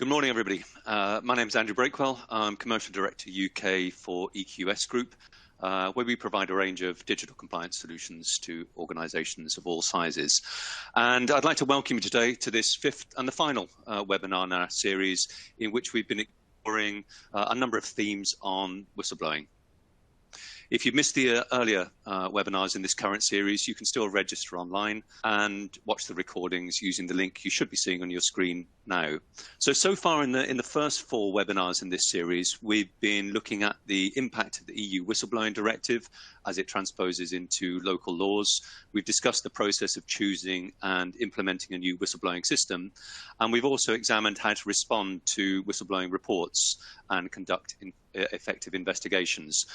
Good morning, everybody. My name is Andrew Breakwell. I'm Commercial Director UK for EQS Group, where we provide a range of digital compliance solutions to organisations of all sizes. And I'd like to welcome you today to this fifth and the final webinar in our series, in which we've been exploring a number of themes on whistleblowing. If you missed the earlier webinars in this current series, you can still register online and watch the recordings using the link you should be seeing on your screen now. So far in the first four webinars in this series, we've been looking at the impact of the EU Whistleblowing Directive as it transposes into local laws. We've discussed the process of choosing and implementing a new whistleblowing system, and we've also examined how to respond to whistleblowing reports and conduct effective investigations.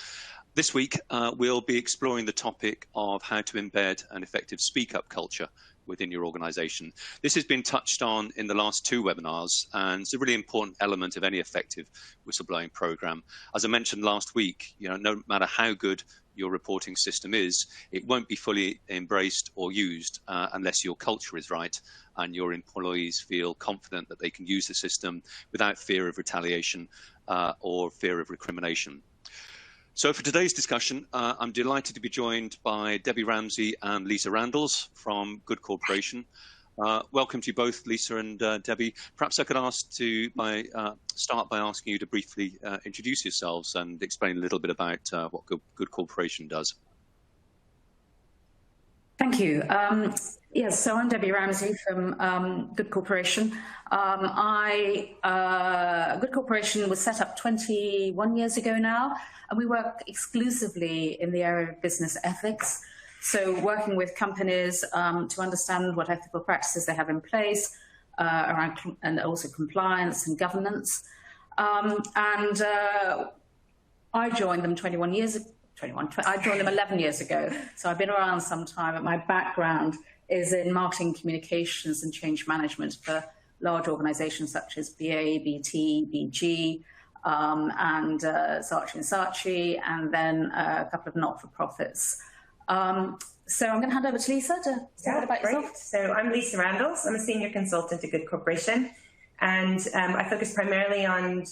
This week, we'll be exploring the topic of how to embed an effective speak-up culture within your organisation. This has been touched on in the last two webinars, and it's a really important element of any effective whistleblowing programme. As I mentioned last week, no matter how good your reporting system is, it won't be fully embraced or used unless your culture is right and your employees feel confident that they can use the system without fear of retaliation or fear of recrimination. So for today's discussion, I'm delighted to be joined by Debbie Ramsey and Lisa Randalls from GoodCorporation. Welcome to you both, Lisa and Debbie. Perhaps I could start by asking you to briefly introduce yourselves and explain a little bit about what GoodCorporation does. Thank you. Yes, so I'm Debbie Ramsey from GoodCorporation. GoodCorporation was set up 21 years ago now, and we work exclusively in the area of business ethics. So working with companies to understand what ethical practices they have in place around, and also compliance and governance. I joined them 21 years ago. I joined them 11 years ago, so I've been around some time, but my background is in marketing communications and change management for large organizations such as BA, BT, BG, and Saatchi & Saatchi, and then a couple of not-for-profits. So I'm going to hand over to Lisa to say a bit about yourself. So I'm Lisa Randalls. I'm a senior consultant at GoodCorporation, and I focus primarily on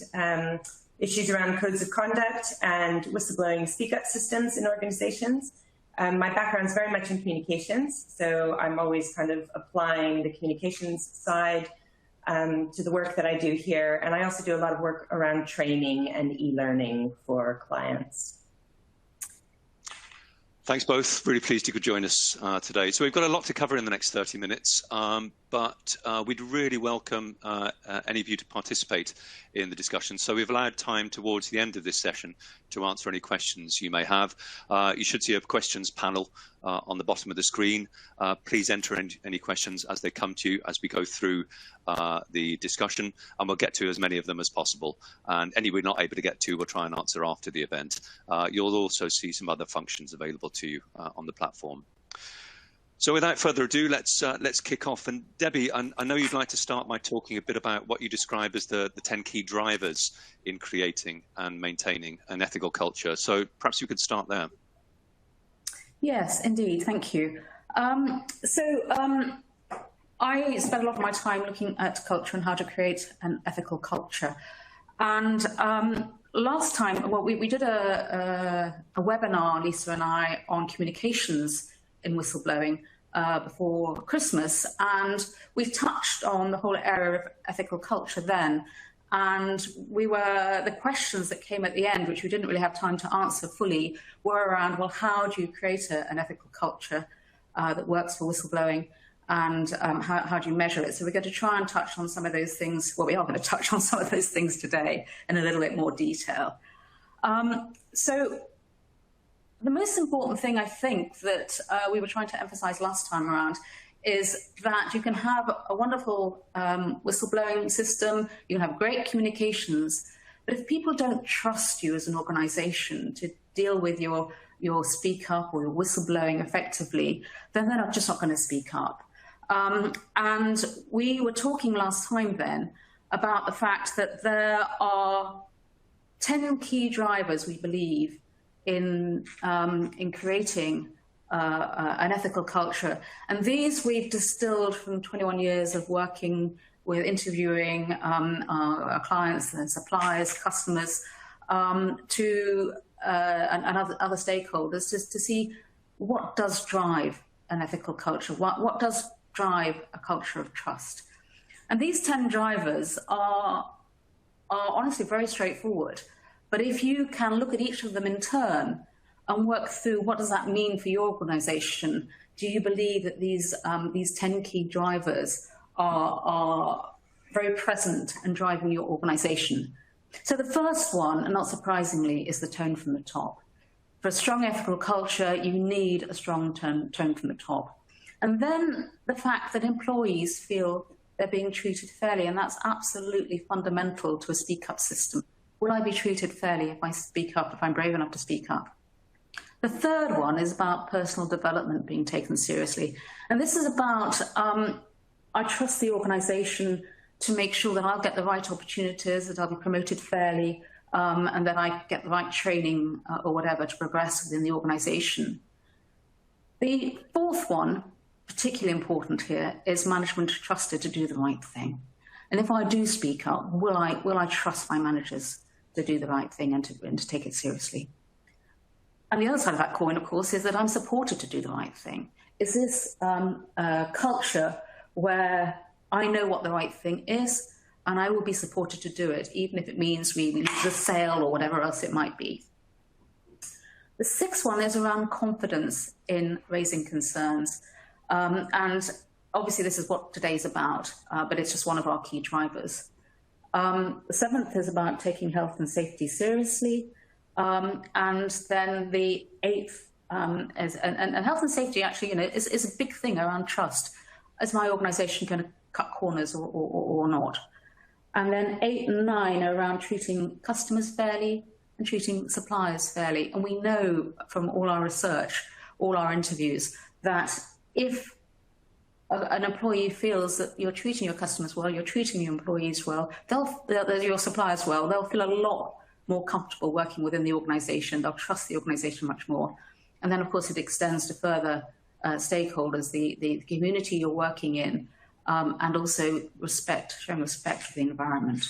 issues around codes of conduct and whistleblowing speak-up systems in organizations. My background is very much in communications, so I'm always kind of applying the communications side to the work that I do here. And I also do a lot of work around training and e-learning for clients. Thanks both. Really pleased you could join us today. So we've got a lot to cover in the next 30 minutes, but we'd really welcome any of you to participate in the discussion. So we've allowed time towards the end of this session to answer any questions you may have. You should see a questions panel on the bottom of the screen. Please enter any questions as they come to you as we go through the discussion, and we'll get to as many of them as possible. And any we're not able to get to, we'll try and answer after the event. You'll also see some other functions available to you on the platform. So without further ado, let's kick off. And Debbie, I know you'd like to start by talking a bit about what you describe as the 10 key drivers in creating and maintaining an ethical culture. So perhaps you could start there. Yes, indeed. Thank you. I spent a lot of my time looking at culture and how to create an ethical culture. And last time, well, we did a webinar, Lisa and I, on communications in whistleblowing before Christmas, and we touched on the whole area of ethical culture then. And the questions that came at the end, which we didn't really have time to answer fully, were around, well, how do you create an ethical culture that works for whistleblowing, and how do you measure it? So we're going to try and touch on some of those things. Well, we are going to touch on some of those things today in a little bit more detail. So the most important thing, I think, that we were trying to emphasize last time around is that you can have a wonderful whistleblowing system, you can have great communications, but if people don't trust you as an organization to deal with your speak up or your whistleblowing effectively, then they're just not going to speak up. And we were talking last time then about the fact that there are 10 key drivers, we believe, in creating an ethical culture. And these we've distilled from 21 years of working with interviewing our clients and suppliers, customers, and other stakeholders to see what does drive an ethical culture, what does drive a culture of trust. And these 10 drivers are honestly very straightforward. But if you can look at each of them in turn and work through what does that mean for your organization, do you believe that these 10 key drivers are very present and driving your organization? So the first one, and not surprisingly, is the tone from the top. For a strong ethical culture, you need a strong tone from the top. And then the fact that employees feel they're being treated fairly, and that's absolutely fundamental to a speak-up system. Will I be treated fairly if I speak up, if I'm brave enough to speak up? The third one is about personal development being taken seriously. And this is about, I trust the organization to make sure that I'll get the right opportunities, that I'll be promoted fairly, and that I get the right training or whatever to progress within the organization. The fourth one, particularly important here, is management trusted to do the right thing. And if I do speak up, will I trust my managers to do the right thing and to take it seriously? And the other side of that coin, of course, is that I'm supported to do the right thing. Is this a culture where I know what the right thing is and I will be supported to do it, even if it means we lose a sale or whatever else it might be? The sixth one is around confidence in raising concerns. And obviously this is what today's about, but it's just one of our key drivers. The seventh is about taking health and safety seriously. And then the eighth is, and health and safety actually, is a big thing around trust. Is my organization going to cut corners or not? And then 8 and 9 are around treating customers fairly and treating suppliers fairly. And we know from all our research, all our interviews, that if an employee feels that you're treating your customers well, you're treating your employees well, your suppliers well, they'll feel a lot more comfortable working within the organization. They'll trust the organization much more. And then, of course, it extends to further stakeholders, the community you're working in, and also showing respect for the environment.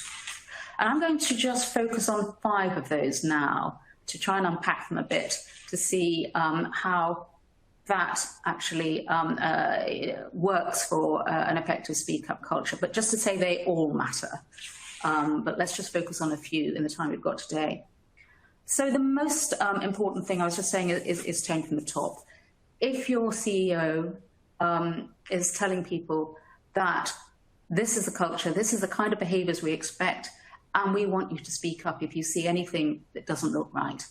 And I'm going to just focus on 5 of those now to try and unpack them a bit to see how that actually works for an effective speak-up culture. But just to say they all matter. But let's just focus on a few in the time we've got today. So the most important thing I was just saying is tone from the top. If your CEO is telling people that this is the culture, this is the kind of behaviors we expect, and we want you to speak up if you see anything that doesn't look right,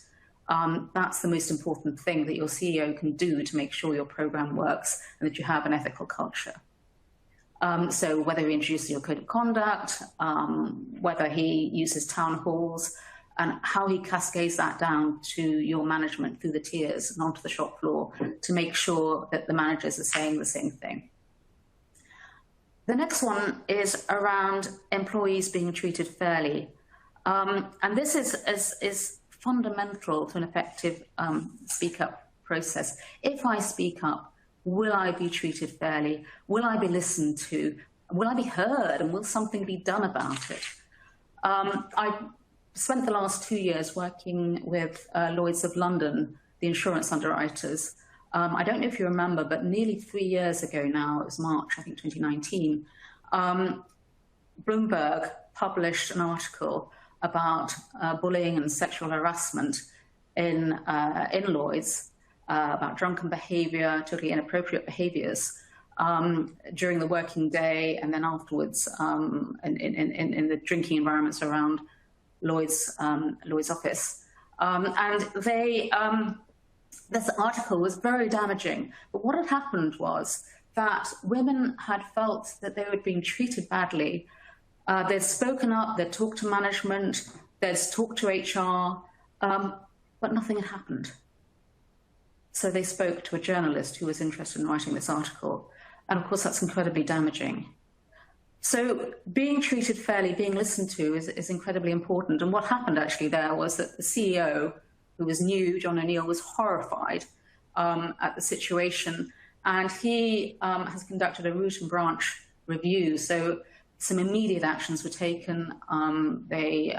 that's the most important thing that your CEO can do to make sure your program works and that you have an ethical culture. So whether he introduces your code of conduct, whether he uses town halls, and how he cascades that down to your management through the tiers and onto the shop floor to make sure that the managers are saying the same thing. The next one is around employees being treated fairly. And this is fundamental to an effective speak-up process. If I speak up, will I be treated fairly? Will I be listened to? Will I be heard? And will something be done about it? I spent the last 2 years working with Lloyd's of London, the insurance underwriters. I don't know if you remember, but nearly 3 years ago now, it was March, I think 2019, Bloomberg published an article about bullying and sexual harassment in Lloyd's, about drunken behavior, totally inappropriate behaviors during the working day and then afterwards in the drinking environments around Lloyd's office. And this article was very damaging. But what had happened was that women had felt that they were being treated badly. They'd spoken up, they'd talked to management, they'd talked to HR, but nothing had happened. So they spoke to a journalist who was interested in writing this article. And of course, that's incredibly damaging. So being treated fairly, being listened to is incredibly important. And what happened actually there was that the CEO, who was new, John O'Neill, was horrified at the situation. And he has conducted a root and branch review. So some immediate actions were taken. They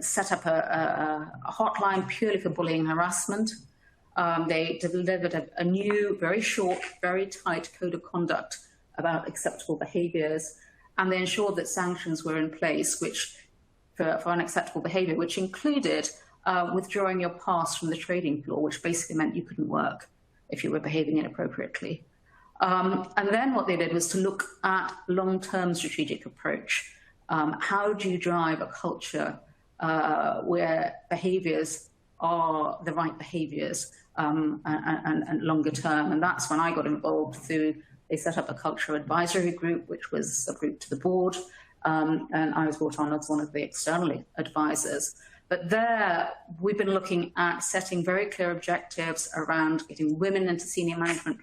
set up a hotline purely for bullying and harassment. They delivered a new, very short, very tight code of conduct about acceptable behaviours, and they ensured that sanctions were in place which for unacceptable behaviour, which included withdrawing your pass from the trading floor, which basically meant you couldn't work if you were behaving inappropriately. And then what they did was to look at long-term strategic approach. How do you drive a culture where behaviours are the right behaviours and longer term? And that's when I got involved through, they set up a culture advisory group, which was a group to the board, and I was brought on as one of the external advisors. But there, we've been looking at setting very clear objectives around getting women into senior management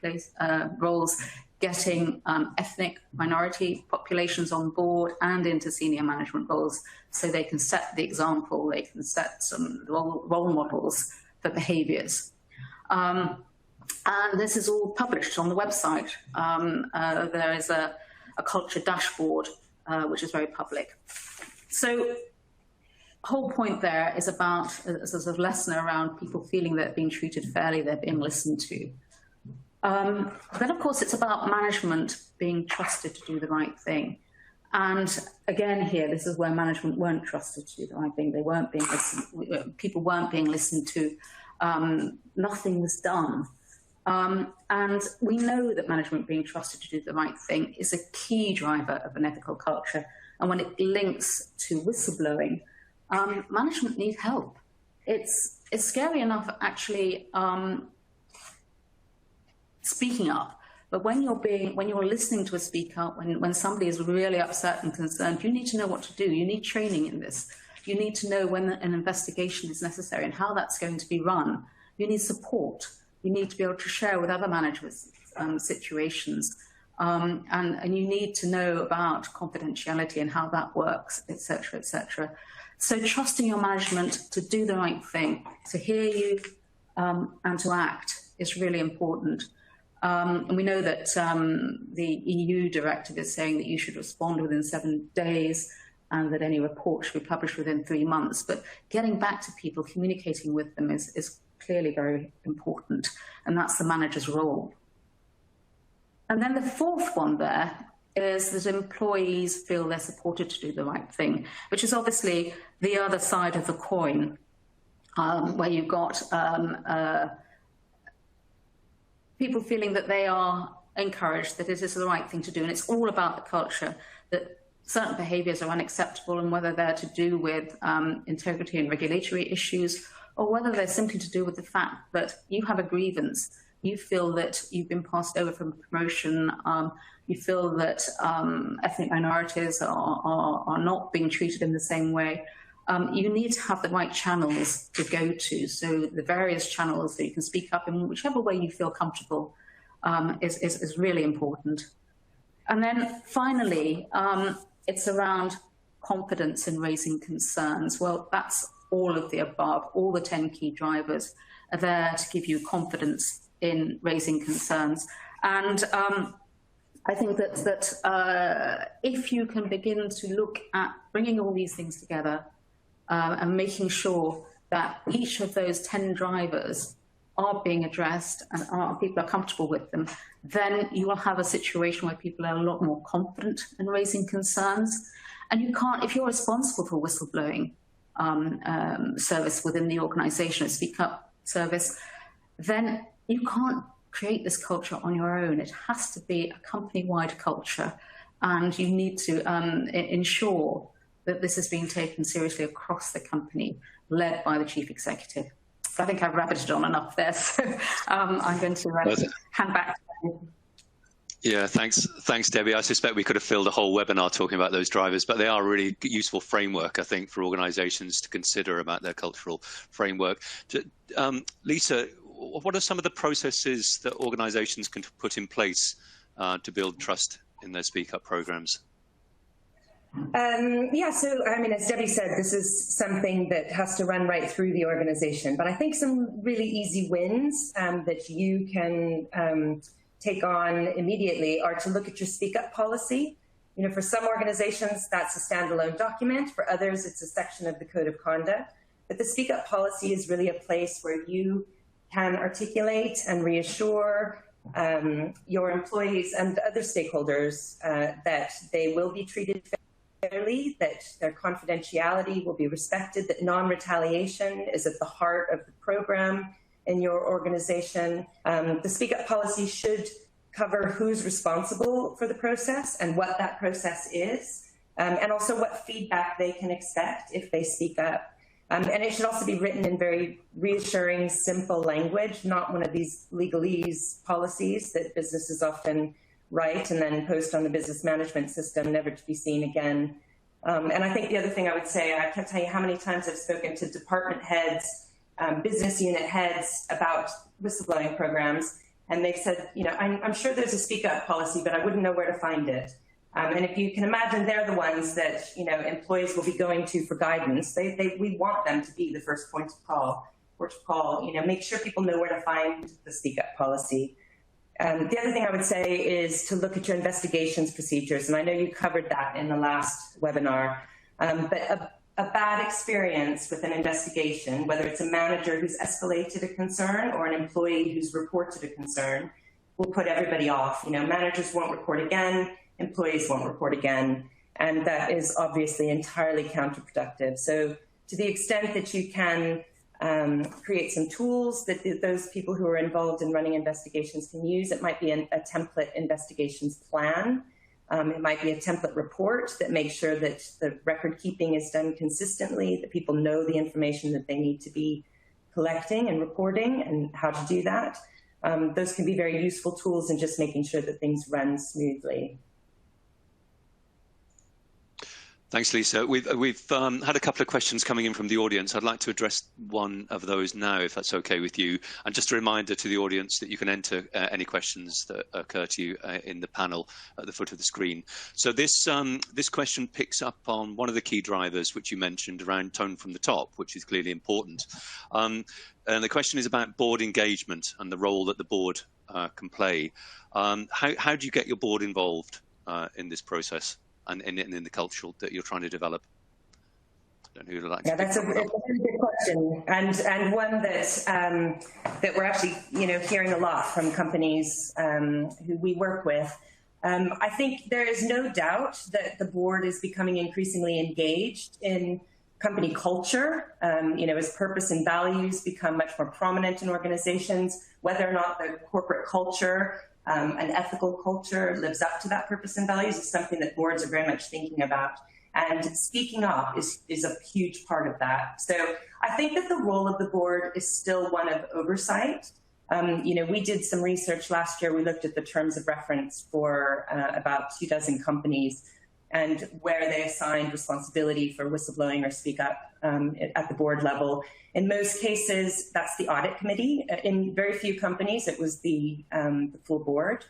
roles, getting ethnic minority populations on board and into senior management roles, so they can set the example, they can set some role models for behaviours. And this is all published on the website. There is a culture dashboard, which is very public. So whole point there is about a sort of lesson around people feeling that they're being treated fairly, they're being listened to. Then, of course, it's about management being trusted to do the right thing. And again, here, this is where management weren't trusted to do the right thing. They weren't being listened, people weren't being listened to. Nothing was done. And we know that management being trusted to do the right thing is a key driver of an ethical culture. And when it links to whistleblowing, management need help. It's scary enough actually speaking up, but when you're listening to a speak up, when somebody is really upset and concerned, you need to know what to do. You need training in this. You need to know when an investigation is necessary and how that's going to be run. You need support. You need to be able to share with other managers situations, and you need to know about confidentiality and how that works, etc., etc. So trusting your management to do the right thing, to hear you, and to act is really important. And we know that the EU directive is saying that you should respond within 7 days and that any report should be published within 3 months. But getting back to people, communicating with them is clearly very important, and that's the manager's role. And then the fourth one there is that employees feel they're supported to do the right thing, which is obviously the other side of the coin, where you've got people feeling that they are encouraged, that it is the right thing to do. And it's all about the culture, that certain behaviours are unacceptable, and whether they're to do with integrity and regulatory issues, or whether they're simply to do with the fact that you have a grievance, you feel that you've been passed over from promotion, you feel that ethnic minorities are not being treated in the same way. You need to have the right channels to go to. So the various channels that you can speak up in whichever way you feel comfortable is really important. And then finally, it's around confidence in raising concerns. Well, that's all of the above. All the 10 key drivers are there to give you confidence in raising concerns. And I think that if you can begin to look at bringing all these things together and making sure that each of those 10 drivers are being addressed and people are comfortable with them, then you will have a situation where people are a lot more confident in raising concerns. And you can't, if you're responsible for whistleblowing service within the organisation, a speak up service, then you can't create this culture on your own. It has to be a company-wide culture, and you need to ensure that this is being taken seriously across the company, led by the chief executive. So I think I've rabbited on enough there, so I'm going to hand back to you. Yeah, thanks, Debbie. I suspect we could have filled a whole webinar talking about those drivers, but they are a really useful framework, I think, for organisations to consider about their cultural framework. Lisa, what are some of the processes that organisations can put in place to build trust in their Speak Up programs? Yeah, so I mean, as Debbie said, this is something that has to run right through the organization. But I think some really easy wins that you can take on immediately are to look at your Speak Up policy For some organizations, that's a standalone document. For others, it's a section of the Code of Conduct. But the Speak Up policy is really a place where you can articulate and reassure your employees and other stakeholders that they will be treated fairly, that their confidentiality will be respected, that non-retaliation is at the heart of the program in your organization. The Speak Up policy should cover who's responsible for the process and what that process is, and also what feedback they can expect if they speak up. And it should also be written in very reassuring, simple language, not one of these legalese policies that businesses often write and then post on the business management system, never to be seen again. And I think the other thing I would say, I can't tell you how many times I've spoken to department heads, business unit heads about whistleblowing programs, and they've said, I'm sure there's a Speak Up policy, but I wouldn't know where to find it. And if you can imagine, they're the ones that employees will be going to for guidance. We want them to be the first point of call, make sure people know where to find the Speak Up policy. The other thing I would say is to look at your investigations procedures, and I know you covered that in the last webinar, but a bad experience with an investigation, whether it's a manager who's escalated a concern or an employee who's reported a concern, will put everybody off. Managers won't report again, employees won't report again, and that is obviously entirely counterproductive. So to the extent that you can create some tools that those people who are involved in running investigations can use, it might be a template investigations plan. It might be a template report that makes sure that the record keeping is done consistently, that people know the information that they need to be collecting and reporting and how to do that. Those can be very useful tools in just making sure that things run smoothly. Thanks, Lisa. We've had a couple of questions coming in from the audience. I'd like to address one of those now, if that's okay with you. And just a reminder to the audience that you can enter any questions that occur to you in the panel at the foot of the screen. So this question picks up on one of the key drivers which you mentioned around tone from the top, which is clearly important. And the question is about board engagement and the role that the board can play. How do you get your board involved in this process? And in the culture that you're trying to develop? I don't know who would like to that's a very good question, and one that we're actually hearing a lot from companies who we work with. I think there is no doubt that the board is becoming increasingly engaged in company culture. As purpose and values become much more prominent in organizations, whether or not the corporate culture, an ethical culture, lives up to that purpose and values is something that boards are very much thinking about. And speaking up is a huge part of that. So I think that the role of the board is still one of oversight. We did some research last year. We looked at the terms of reference for about 24 companies and where they assigned responsibility for whistleblowing or speak up at the board level. In most cases, that's the audit committee. In very few companies, it was the full board.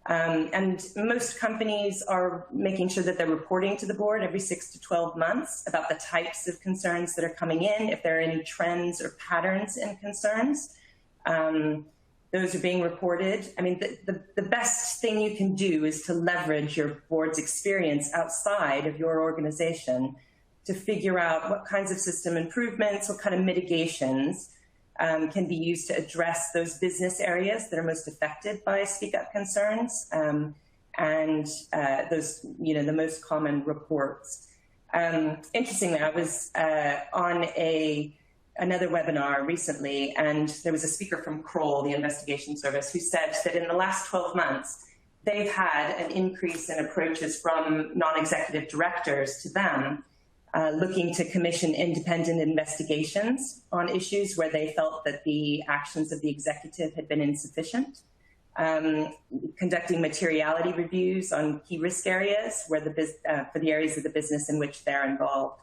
And most companies are making sure that they're reporting to the board every 6 to 12 months about the types of concerns that are coming in, if there are any trends or patterns in concerns. Those are being reported. I mean, the best thing you can do is to leverage your board's experience outside of your organization to figure out what kinds of system improvements, what kind of mitigations can be used to address those business areas that are most affected by speak up concerns, and those, the most common reports. Interestingly, I was on another webinar recently, and there was a speaker from Kroll, the investigation service, who said that in the last 12 months, they've had an increase in approaches from non-executive directors to them, looking to commission independent investigations on issues where they felt that the actions of the executive had been insufficient, conducting materiality reviews on key risk areas where for the areas of the business in which they're involved.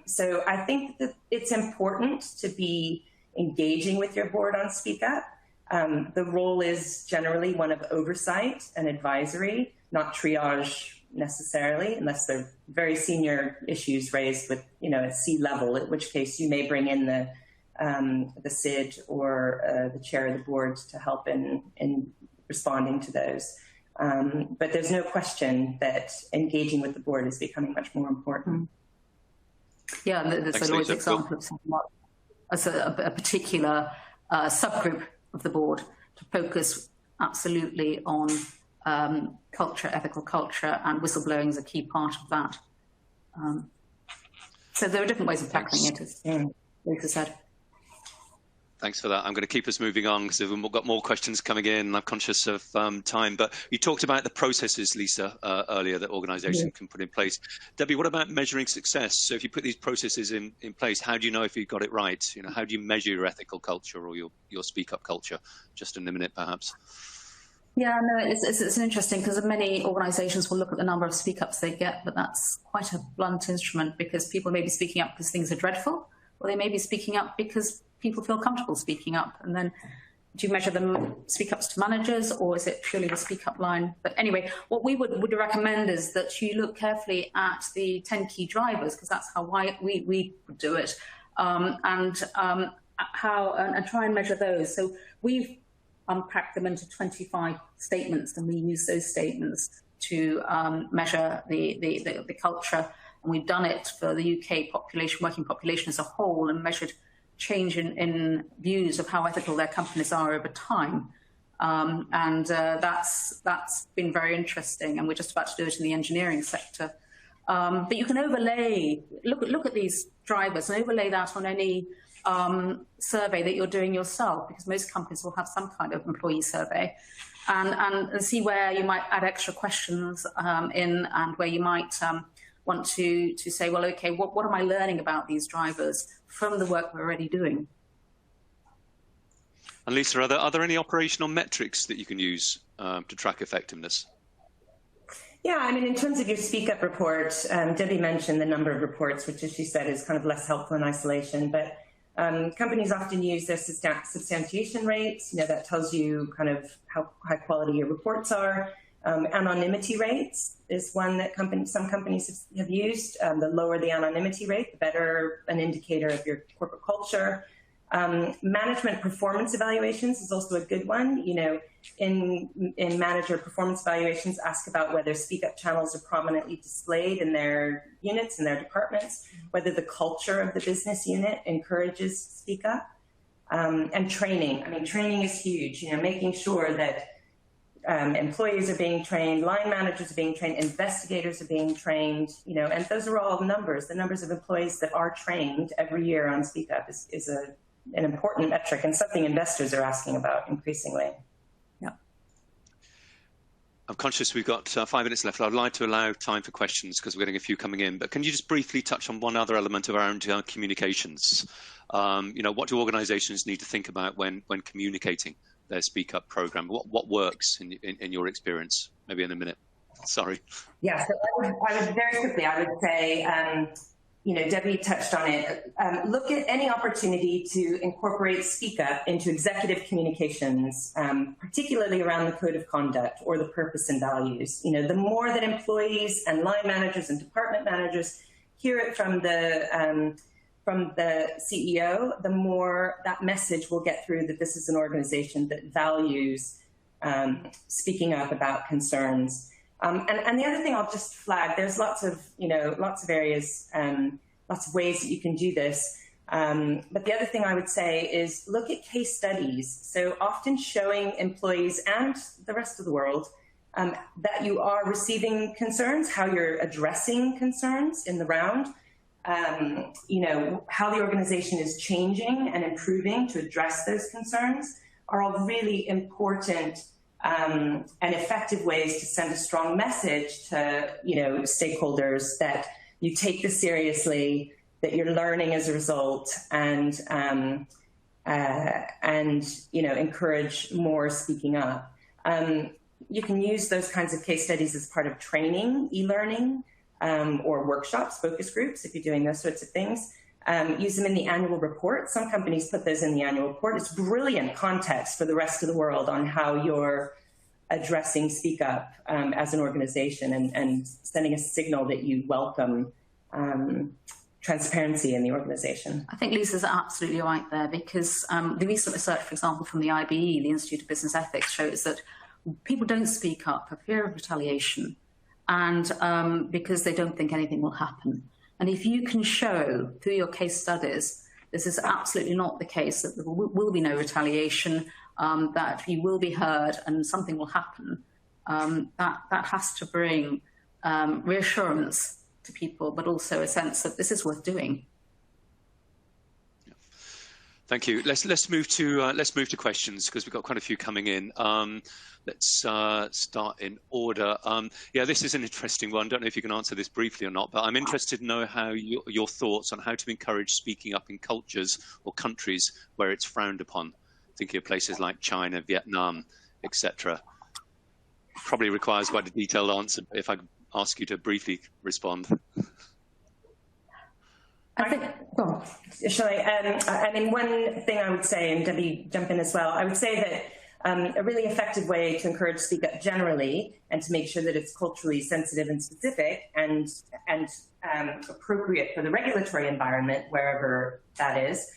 So I think that it's important to be engaging with your board on Speak Up. The role is generally one of oversight and advisory, not triage necessarily, unless they're very senior issues raised with, at C-level, at which case you may bring in the SID or the chair of the board to help in responding to those. But there's no question that engaging with the board is becoming much more important. Yeah, there's always an example of someone as a particular subgroup of the board to focus absolutely on culture, ethical culture, and whistleblowing is a key part of that. So there are different ways of tackling it, as Lisa said. Thanks for that. I'm going to keep us moving on because we've got more questions coming in. I'm conscious of time, but you talked about the processes, Lisa, earlier that organisations can put in place. Debbie, what about measuring success? So if you put these processes in place, how do you know if you've got it right? You know, how do you measure your ethical culture or your speak up culture? Just in a minute, perhaps. Yeah, no, it's interesting because many organisations will look at the number of speak ups they get, but that's quite a blunt instrument because people may be speaking up because things are dreadful, or they may be speaking up because people feel comfortable speaking up. And then do you measure them speak ups to managers, or is it purely the speak up line? But anyway, what we would recommend is that you look carefully at the 10 key drivers, because that's how we would do it, and try and measure those. So we've unpacked them into 25 statements, and we use those statements to measure the culture. And we've done it for the UK population, working population as a whole, and measured change in views of how ethical their companies are over time. That's been very interesting, and we're just about to do it in the engineering sector. But you can overlay, look at these drivers and overlay that on any survey that you're doing yourself, because most companies will have some kind of employee survey, and see where you might add extra questions in, and where you might want to say, well, okay, what am I learning about these drivers from the work we're already doing? And Lisa, are there any operational metrics that you can use to track effectiveness? Yeah, I mean, in terms of your Speak Up report, Debbie mentioned the number of reports, which, as she said, is kind of less helpful in isolation. But companies often use their substantiation rates. You know, that tells you kind of how high quality your reports are. Anonymity rates is one that some companies have used. The lower the anonymity rate, the better an indicator of your corporate culture. Management performance evaluations is also a good one. You know, in manager performance evaluations, ask about whether speak up channels are prominently displayed in their units and their departments, whether the culture of the business unit encourages speak up, and training. I mean, training is huge. You know, making sure that employees are being trained, line managers are being trained, investigators are being trained, you know, and those are all numbers. The numbers of employees that are trained every year on Speak Up is an important metric, and something investors are asking about increasingly. Yeah. I'm conscious we've got 5 minutes left. I'd like to allow time for questions because we're getting a few coming in, but can you just briefly touch on one other element around communications? You know, what do organizations need to think about when communicating their Speak Up program? What works in your experience? Maybe in a minute. Sorry. Yeah, so I would very quickly, I would say, you know, Debbie touched on it. Look at any opportunity to incorporate Speak Up into executive communications, particularly around the code of conduct or the purpose and values. You know, the more that employees and line managers and department managers hear it from the CEO, the more that message will get through that this is an organization that values speaking up about concerns. And the other thing I'll just flag, there's lots of areas, lots of ways that you can do this. But the other thing I would say is look at case studies. So often showing employees and the rest of the world that you are receiving concerns, how you're addressing concerns in the round, you know, how the organization is changing and improving to address those concerns are all really important and effective ways to send a strong message to, you know, stakeholders that you take this seriously, that you're learning as a result, and you know, encourage more speaking up. You can use those kinds of case studies as part of training, e-learning, or workshops, focus groups, if you're doing those sorts of things. Use them in the annual report. Some companies put those in the annual report. It's brilliant context for the rest of the world on how you're addressing Speak Up as an organization, and sending a signal that you welcome transparency in the organization. I think Lisa's absolutely right there, because the recent research, for example, from the IBE, the Institute of Business Ethics, shows that people don't speak up for fear of retaliation and because they don't think anything will happen. And if you can show through your case studies, this is absolutely not the case, that there will be no retaliation, that you will be heard and something will happen, that has to bring reassurance to people, but also a sense that this is worth doing. Thank you. Let's move to questions, because we've got quite a few coming in. Let's start in order. Yeah, this is an interesting one. Don't know if you can answer this briefly or not, but I'm interested to know how your thoughts on how to encourage speaking up in cultures or countries where it's frowned upon. Thinking of places like China, Vietnam, etc. Probably requires quite a detailed answer, but if I ask you to briefly respond. I think, well, shall I? I mean, one thing I would say, and Debbie, jump in as well, I would say that a really effective way to encourage speak up generally and to make sure that it's culturally sensitive and specific and appropriate for the regulatory environment, wherever that is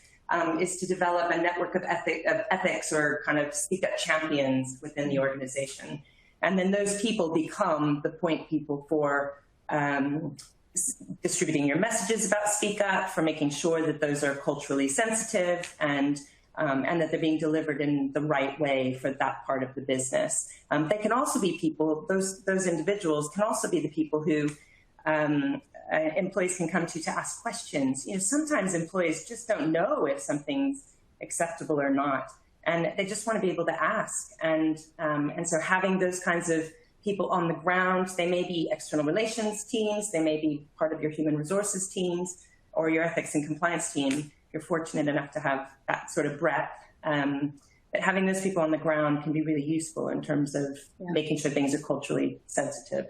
to develop a network of ethics or kind of speak up champions within the organization. And then those people become the point people for distributing your messages about speak up, for making sure that those are culturally sensitive and that they're being delivered in the right way for that part of the business. They can also be people, those individuals can also be the people who employees can come to ask questions. You know, sometimes employees just don't know if something's acceptable or not, and they just want to be able to ask. And so having those kinds of people on the ground, they may be external relations teams, they may be part of your human resources teams or your ethics and compliance team. You're fortunate enough to have that sort of breadth. But having those people on the ground can be really useful in terms of making sure things are culturally sensitive.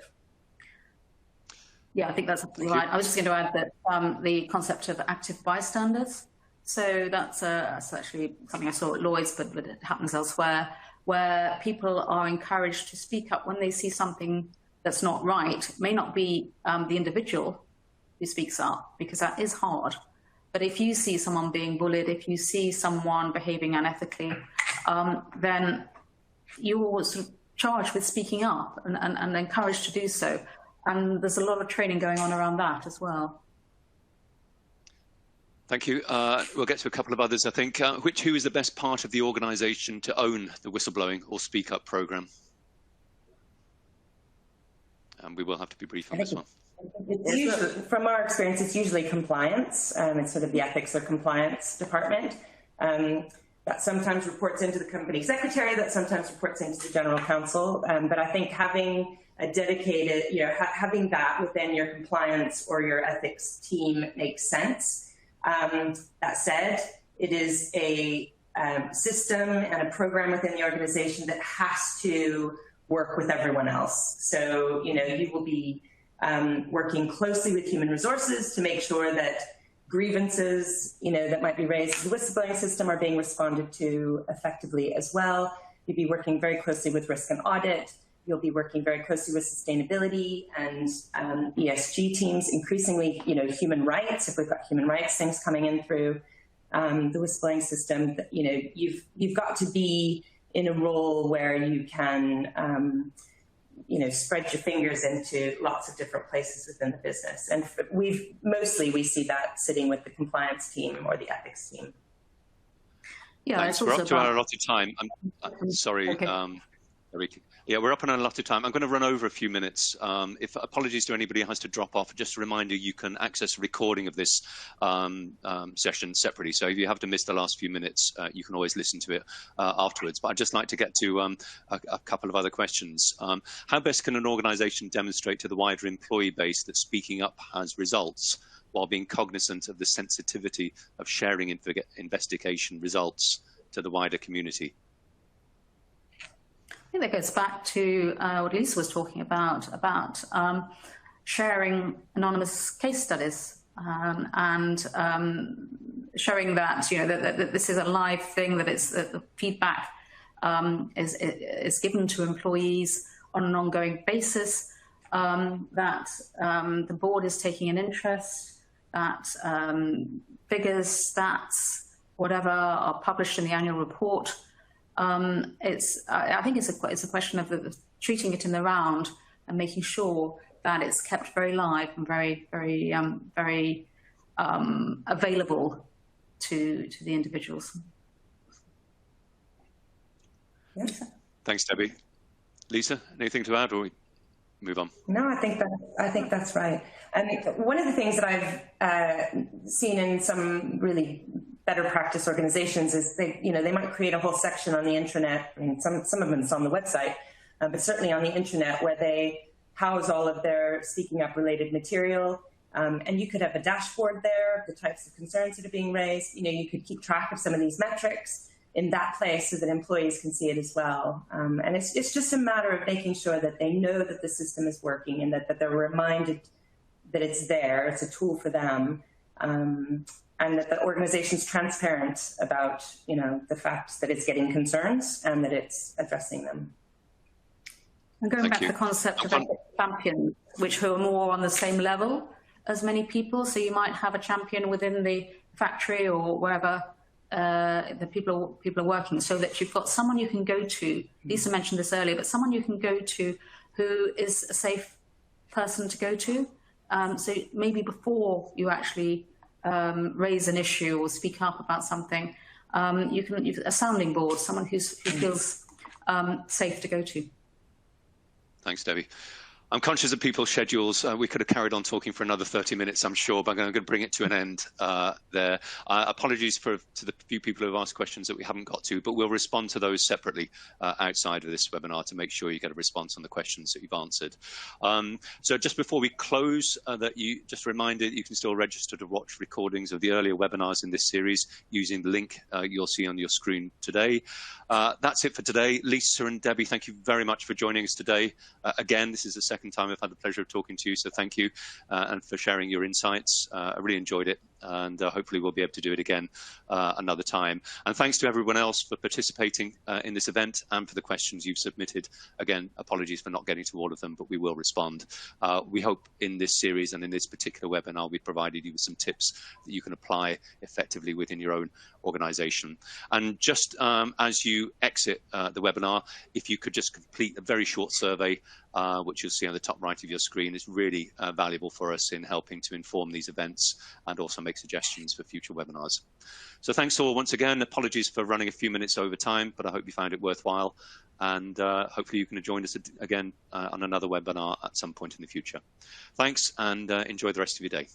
Yeah, I think that's right. I was just going to add that the concept of active bystanders. So that's actually something I saw at Lloyd's, but it happens elsewhere, where people are encouraged to speak up when they see something that's not right. It may not be the individual who speaks up, because that is hard. But if you see someone being bullied, if you see someone behaving unethically, then you're sort of charged with speaking up and encouraged to do so. And there's a lot of training going on around that as well. Thank you. We'll get to a couple of others, I think. Who is the best part of the organisation to own the whistleblowing or speak up programme? And we will have to be brief on this one. It's usually, from our experience, it's usually compliance. It's sort of the ethics or compliance department. That sometimes reports into the company secretary, that sometimes reports into the general counsel. But I think having a dedicated, having that within your compliance or your ethics team makes sense. That said, it is a system and a program within the organization that has to work with everyone else. So, you will be working closely with human resources to make sure that grievances, that might be raised in the whistleblowing system are being responded to effectively as well. You'll be working very closely with risk and audit. You'll be working very closely with sustainability and ESG teams, increasingly, human rights. If we've got human rights things coming in through the whistleblowing system, you've got to be in a role where you can, spread your fingers into lots of different places within the business. And we see that sitting with the compliance team or the ethics team. Yeah, thanks. We're up to our allotted time. I'm sorry. Okay. Yeah, we're up on an allotted time. I'm going to run over a few minutes. If apologies to anybody who has to drop off. Just a reminder, you can access a recording of this session separately. So if you have to miss the last few minutes, you can always listen to it afterwards. But I'd just like to get to a couple of other questions. How best can an organisation demonstrate to the wider employee base that speaking up has results, while being cognizant of the sensitivity of sharing investigation results to the wider community? I think that goes back to what Lisa was talking about sharing anonymous case studies and showing that that this is a live thing, that it's the feedback is given to employees on an ongoing basis, that the board is taking an interest, that figures, stats, whatever, are published in the annual report. I think it's a question of treating it in the round and making sure that it's kept very live and very available to the individuals. Yes. Thanks, Debbie. Lisa, anything to add, or we move on? No, I think that's right. And one of the things that I've seen in some really better practice organizations is they might create a whole section on the intranet. I mean, some of them is on the website, but certainly on the intranet, where they house all of their speaking up related material. And you could have a dashboard there, the types of concerns that are being raised. You could keep track of some of these metrics in that place so that employees can see it as well. And it's just a matter of making sure that they know that the system is working and that they're reminded that it's there, it's a tool for them, and that the organization's transparent about the fact that it's getting concerns and that it's addressing them. And going back to the concept of champions, which are more on the same level as many people. So you might have a champion within the factory or wherever the people are working, so that you've got someone you can go to. Lisa mentioned this earlier, but someone you can go to who is a safe person to go to. So maybe before you actually raise an issue or speak up about something, you can use a sounding board, someone who feels safe to go to. Thanks, Debbie. I'm conscious of people's schedules. We could have carried on talking for another 30 minutes, I'm sure, but I'm going to bring it to an end there. Apologies to the few people who have asked questions that we haven't got to, but we'll respond to those separately outside of this webinar to make sure you get a response on the questions that you've answered. So just before we close, that you just reminded you can still register to watch recordings of the earlier webinars in this series using the link you'll see on your screen today. That's it for today. Lisa and Debbie, thank you very much for joining us today. Again, this is the second time I've had the pleasure of talking to you, so thank you, and for sharing your insights. I really enjoyed it, and hopefully we'll be able to do it again another time. And thanks to everyone else for participating in this event and for the questions you've submitted. Again, apologies for not getting to all of them, but we will respond. We hope in this series and in this particular webinar we provided you with some tips that you can apply effectively within your own organization. And just as you exit the webinar, if you could just complete a very short survey, which you'll see on the top right of your screen, is really valuable for us in helping to inform these events and also make suggestions for future webinars. So thanks all once again. Apologies for running a few minutes over time, but I hope you found it worthwhile. And hopefully you can join us again on another webinar at some point in the future. Thanks, and enjoy the rest of your day.